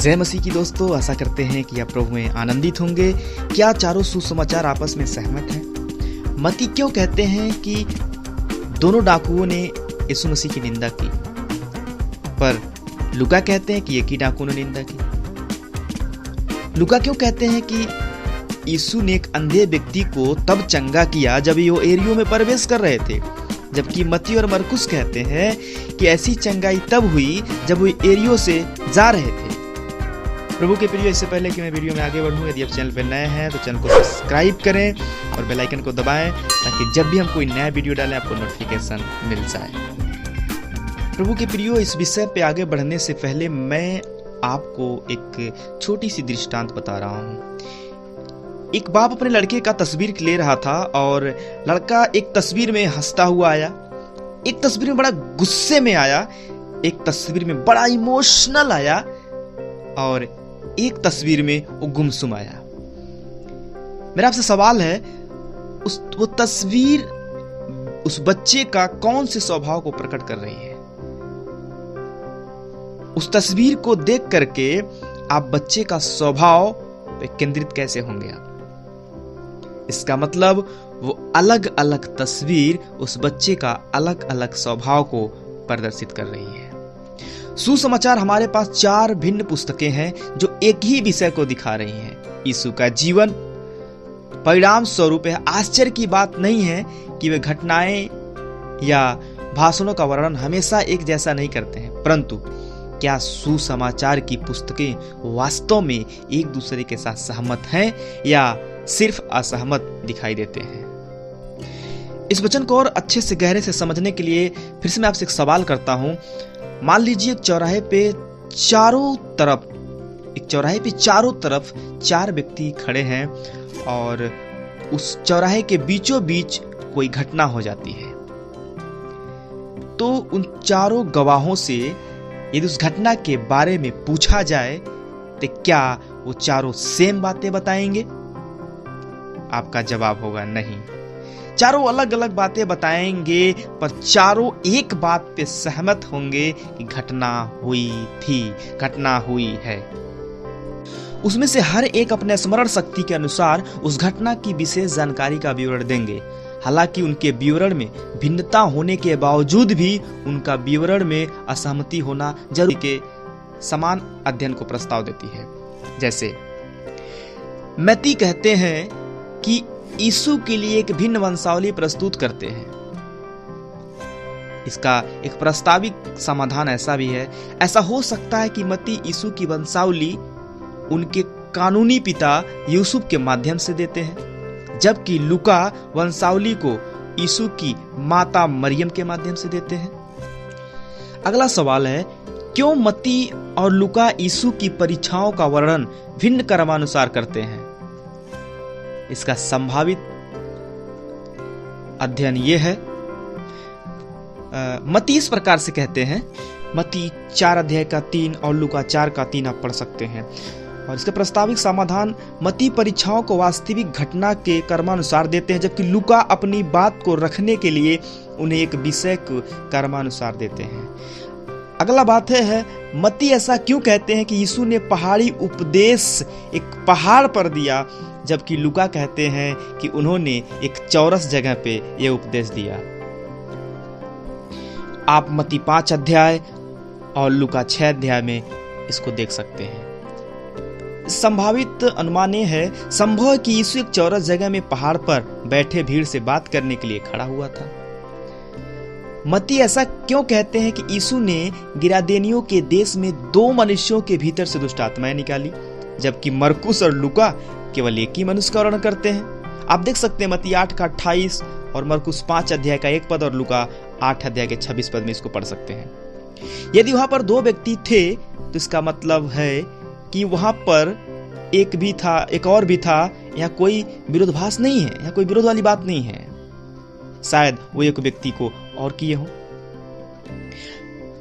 जय मसीह की दोस्तों, आशा करते हैं कि आप प्रभु में आनंदित होंगे। क्या चारों सुसमाचार आपस में सहमत हैं? मत्ती क्यों कहते हैं कि दोनों डाकुओं ने यीशु मसीह की निंदा की, पर लूका कहते हैं कि एक ही डाकू ने निंदा की। लूका क्यों कहते हैं कि यीशु ने एक अंधे व्यक्ति को तब चंगा किया जब वो एरियो में प्रवेश कर रहे थे, जबकि मत्ती और मरकुस कहते हैं कि ऐसी चंगाई तब हुई जब वो एरियो से जा रहे थे। प्रभु के प्रिय, इससे पहले कि मैं वीडियो में आगे बढ़ूं, यदि आप चैनल पर नए हैं तो चैनल को सब्सक्राइब करें और बेल आइकन को दबाएं ताकि जब भी हम कोई नया वीडियो डालें आपको नोटिफिकेशन मिल जाए। प्रभु के प्रियो, इस विषय पे आगे बढ़ने से पहले मैं आपको एक छोटी सी दृष्टांत बता रहा हूँ। एक बाप अपने लड़के का तस्वीर ले रहा था और लड़का एक तस्वीर में हंसता हुआ आया, एक तस्वीर में बड़ा गुस्से में आया, एक तस्वीर में बड़ा इमोशनल आया और एक तस्वीर में वो गुमसुम आया। मेरा आपसे सवाल है, वो तस्वीर उस बच्चे का कौन से स्वभाव को प्रकट कर रही है? उस तस्वीर को देख करके आप बच्चे का स्वभाव पे केंद्रित कैसे होंगे आप? इसका मतलब वो अलग अलग तस्वीर उस बच्चे का अलग अलग स्वभाव को प्रदर्शित कर रही है। सुसमाचार हमारे पास 4 भिन्न पुस्तकें हैं जो एक ही विषय को दिखा रही हैं, यीशु का जीवन। परिणाम स्वरूप है, आश्चर्य की बात नहीं है कि वे घटनाएं या भाषणों का वर्णन हमेशा एक जैसा नहीं करते हैं, परंतु क्या सुसमाचार की पुस्तकें वास्तव में एक दूसरे के साथ सहमत हैं या सिर्फ असहमत दिखाई देते हैं? इस वचन को और अच्छे से गहरे से समझने के लिए फिर से मैं आपसे एक सवाल करता हूं। मान लीजिए एक चौराहे पे चारों तरफ 4 व्यक्ति खड़े हैं और उस चौराहे के बीचों बीच कोई घटना हो जाती है। तो उन चारों गवाहों से यदि उस घटना के बारे में पूछा जाए तो क्या वो चारों सेम बातें बताएंगे? आपका जवाब होगा नहीं। चारों अलग अलग बातें बताएंगे, पर चारों एक बात पे सहमत होंगे कि घटना हुई थी, घटना हुई है। उसमें से हर एक अपने स्मरण शक्ति के अनुसार उस घटना की विशेष जानकारी का विवरण देंगे। हालांकि उनके विवरण में भिन्नता होने के बावजूद भी उनका विवरण में असहमति होना जरूरी के समान अध्ययन को प्रस्ताव देती है। जैसे मत्ती कहते हैं कि यीशु के लिए एक भिन्न वंशावली प्रस्तुत करते हैं। इसका एक प्रस्ताविक समाधान ऐसा भी है, ऐसा हो सकता है कि मत्ती यीशु की वंशावली उनके कानूनी पिता यूसुफ के माध्यम से देते हैं, जबकि लूका वंशावली को यीशु की माता मरियम के माध्यम से देते हैं। अगला सवाल है, क्यों मत्ती और लूका यीशु की परीक्षाओं का वर्णन भिन्न क्रमानुसार करते हैं? इसका संभावित अध्ययन यह है, मत्ती इस प्रकार से कहते हैं। मत्ती 4 अध्याय का 3 और लूका 4 का 3 आप पढ़ सकते हैं। और इसका प्रस्ताविक समाधान, मत्ती परीक्षाओं को वास्तविक घटना के क्रमानुसार देते हैं, जबकि लूका अपनी बात को रखने के लिए उन्हें एक विषय को क्रमानुसार देते हैं। अगला बात है मत्ती ऐसा क्यों कहते हैं कि यीशु ने पहाड़ी उपदेश एक पहाड़ पर दिया, जबकि लूका कहते हैं कि उन्होंने एक चौरस जगह पे यह उपदेश दिया। आप मत्ती 5 अध्याय और लूका 6 अध्याय में इसको देख सकते हैं। संभावित अनुमान यह है, संभव है कि यीशु एक चौरस जगह में पहाड़ पर बैठे भीड़ से बात करने के लिए खड़ा हुआ था। मत्ती ऐसा क्यों कहते हैं कि यीशु ने गिरादेनियों के देश में 2 मनुष्यों के भीतर से दुष्ट आत्माएं निकाली, जबकि मरकुस और लूका केवल एक ही मनुष्य का वर्णन करते हैं? आप देख सकते हैं मत्ती 8 का 28 और मरकुस 5 अध्याय का 1 पद और लूका 8 अध्याय के 26 पद में इसको पढ़ सकते हैं। यदि वहां पर 2 व्यक्ति थे तो इसका मतलब है कि वहां पर एक और भी था। यहाँ कोई विरोधाभास नहीं है, यहाँ कोई विरोध वाली बात नहीं है। शायद वो एक व्यक्ति को और किए हों।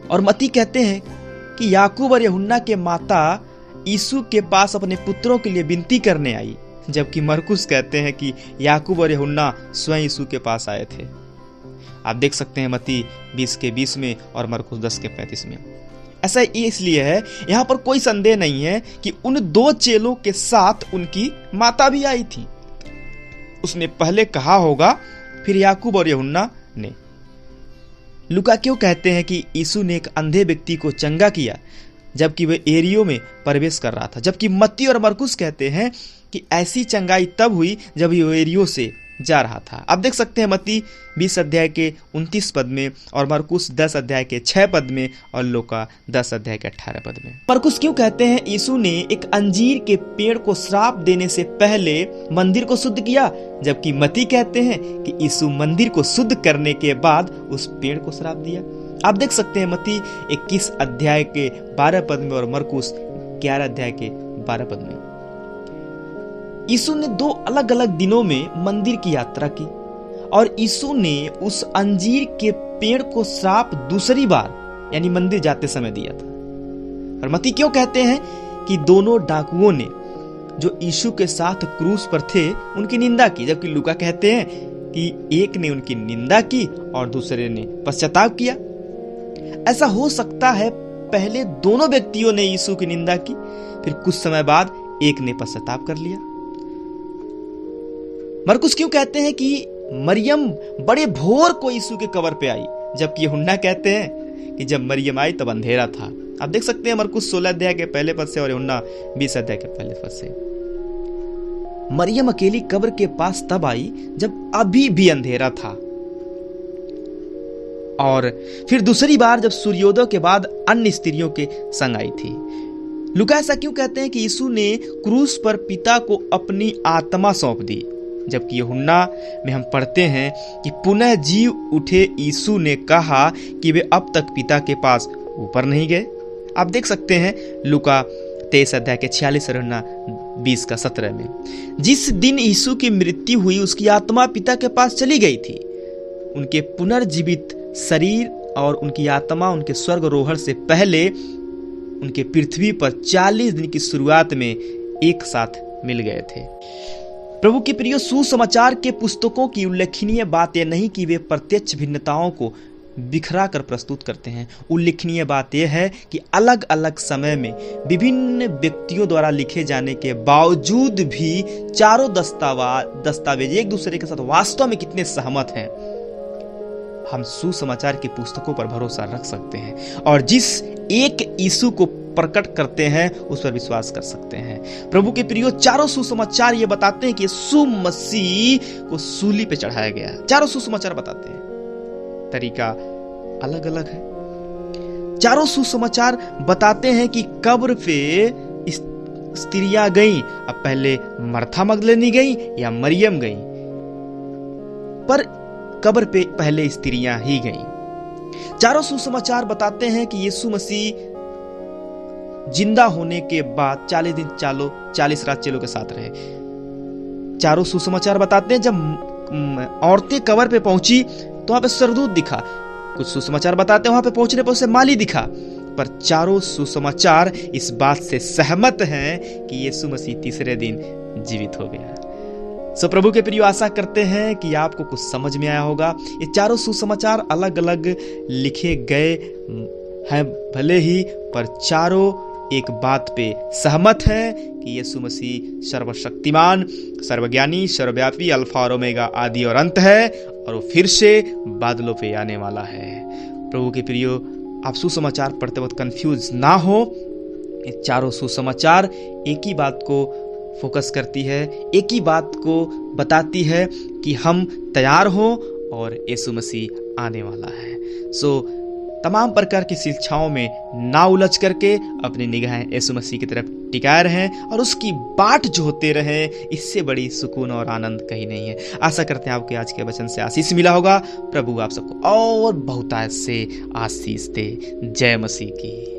और मत्ती कहते हैं कि याकूब और यूहन्ना के माता यीशु के पास अपने पुत्रों के लिए विनती करने आई, जबकि मरकुस कहते हैं कि याकूब और यूहन्ना स्वयं यीशु के पास आए थे। आप देख सकते हैं मत्ती 20 के 20 में और मरकुस 10 के 35 में। ऐसा इसलिए है, यहाँ पर कोई संदेह नहीं है कि उन 2 चेलों के साथ उनकी माता भी आई थी। उसने पहले कहा होगा, फिर याकूब और यूहन्ना ने। लूका क्यों कहते हैं कि यीशु ने एक अंधे व्यक्ति को चंगा किया जबकि वह एरियो में प्रवेश कर रहा था, जबकि मत्ती और मरकुस कहते हैं कि ऐसी चंगाई तब हुई जब वह एरियो से जा रहा था। आप देख सकते हैं मत्ती 20 अध्याय के 29 पद में और मरकुस 10 अध्याय के 6 पद में और लूका 10 अध्याय के 18 पद में। मरकुस क्यों कहते हैं यीशु ने एक अंजीर के पेड़ को श्राप देने से पहले मंदिर को शुद्ध किया, जबकि मत्ती कहते हैं कि यीशु मंदिर को शुद्ध करने के बाद उस पेड़ को श्राप दिया। आप देख सकते हैं मत्ती 21 अध्याय के 12 पद में और मरकुस 11 अध्याय के 12 पद में। यीशु ने 2 अलग अलग दिनों में मंदिर की यात्रा की और यीशु ने उस अंजीर के पेड़ को श्राप दूसरी बार यानी मंदिर जाते समय दिया था। और मत्ती क्यों कहते हैं कि दोनों डाकुओं ने जो यीशु के साथ क्रूस पर थे उनकी निंदा की, जबकि लूका कहते हैं कि एक ने उनकी निंदा की और दूसरे ने पश्चाताप किया। ऐसा हो सकता है पहले दोनों व्यक्तियों ने यीशु की निंदा की, फिर कुछ समय बाद एक ने पश्चाताप कर लिया। मरकुस क्यों कहते हैं कि मरियम बड़े भोर को यीशु के कब्र पे आई, जबकि यूहन्ना कहते हैं कि जब मरियम आई तब अंधेरा था। आप देख सकते हैं मरकुस 16 अध्याय के पहले पद से और यूहन्ना 20 अध्याय के पहले पद से। मरियम अकेली कब्र के पास तब आई जब अभी भी अंधेरा था, और फिर दूसरी बार जब सूर्योदय के बाद अन्य स्त्रियों के संग आई थी। लूका ऐसा क्यों कहते हैं कि यीशु ने क्रूस पर पिता को अपनी आत्मा सौंप दी, जबकि यूहन्ना में हम पढ़ते हैं कि पुनः जी उठे यीशु ने कहा कि वे अब तक पिता के पास ऊपर नहीं गए। आप देख सकते हैं लूका 23 अध्याय के 46 और 20 का 17 में। जिस दिन यीशु की मृत्यु हुई उसकी आत्मा पिता के पास चली गई थी। उनके पुनर्जीवित शरीर और उनकी आत्मा उनके स्वर्गारोहण से पहले उनके पृथ्वी पर 40 दिन की शुरुआत में एक साथ मिल गए थे। प्रभु के प्रिय, सुसमाचार के पुस्तकों की उल्लेखनीय बात यह नहीं कि वे प्रत्यक्ष भिन्नताओं को बिखरा कर प्रस्तुत करते हैं। उल्लेखनीय बात यह है कि अलग अलग समय में विभिन्न व्यक्तियों द्वारा लिखे जाने के बावजूद भी चारों दस्तावेज एक दूसरे के साथ वास्तव में कितने सहमत हैं। हम सुसमाचार की पुस्तकों पर भरोसा रख सकते हैं और जिस एक यीशु को प्रकट करते हैं उस पर विश्वास कर सकते हैं। प्रभु के प्रियो, चारों सुसमाचार ये बताते हैं कि यीशु मसीह को सूली पे चढ़ाया गया है। चारों सुसमाचार बताते हैं, तरीका अलग अलग है। चारों सुसमाचार बताते हैं कि कब्र पे स्त्रियां गईं। अब पहले मर्था मगदलीनी गई या मरियम गई, पर कब्र पे पहले स्त्रियां ही गईं। चारों सुसमाचार बताते हैं कि यीशु मसीह जिंदा होने के बाद 40 दिन 40 रात चेलों के साथ रहे। चारों सुसमाचार बताते हैं जब औरतें कब्र पे पहुंची तो वहां पे सरदूत दिखा। कुछ सुसमाचार बताते हैं वहां पे पहुंचने पर उसे माली दिखा। पर चारों सुसमाचार इस बात से सहमत हैं कि यीशु मसीह तीसरे दिन जीवित हो गया। सो प्रभु के प्रिय, आशा करते हैं कि आपको कुछ समझ में आया होगा। ये चारों सुसमाचार अलग अलग लिखे गए हैं भले ही, पर चारों एक बात पे सहमत है कि यीशु मसीह सर्वशक्तिमान, सर्वज्ञानी, सर्वव्यापी, अल्फा और ओमेगा, आदि और अंत है, और वो फिर से बादलों पे आने वाला है। प्रभु के प्रियो, आप सुसमाचार पढ़ते वक्त कंफ्यूज ना हो। ये चारों सुसमाचार एक ही बात को फोकस करती है, एक ही बात को बताती है कि हम तैयार हो और यीशु मसीह आने वाला है। सो तमाम प्रकार की शिक्षाओं में ना उलझ करके अपनी निगाहें यीशु मसीह की तरफ टिकाए रहें और उसकी बाट जोहते रहें। इससे बड़ी सुकून और आनंद कहीं नहीं है। आशा करते हैं आपके आज के वचन से आशीष मिला होगा। प्रभु आप सबको और बहुतायत से आशीष दे। जय मसीह की।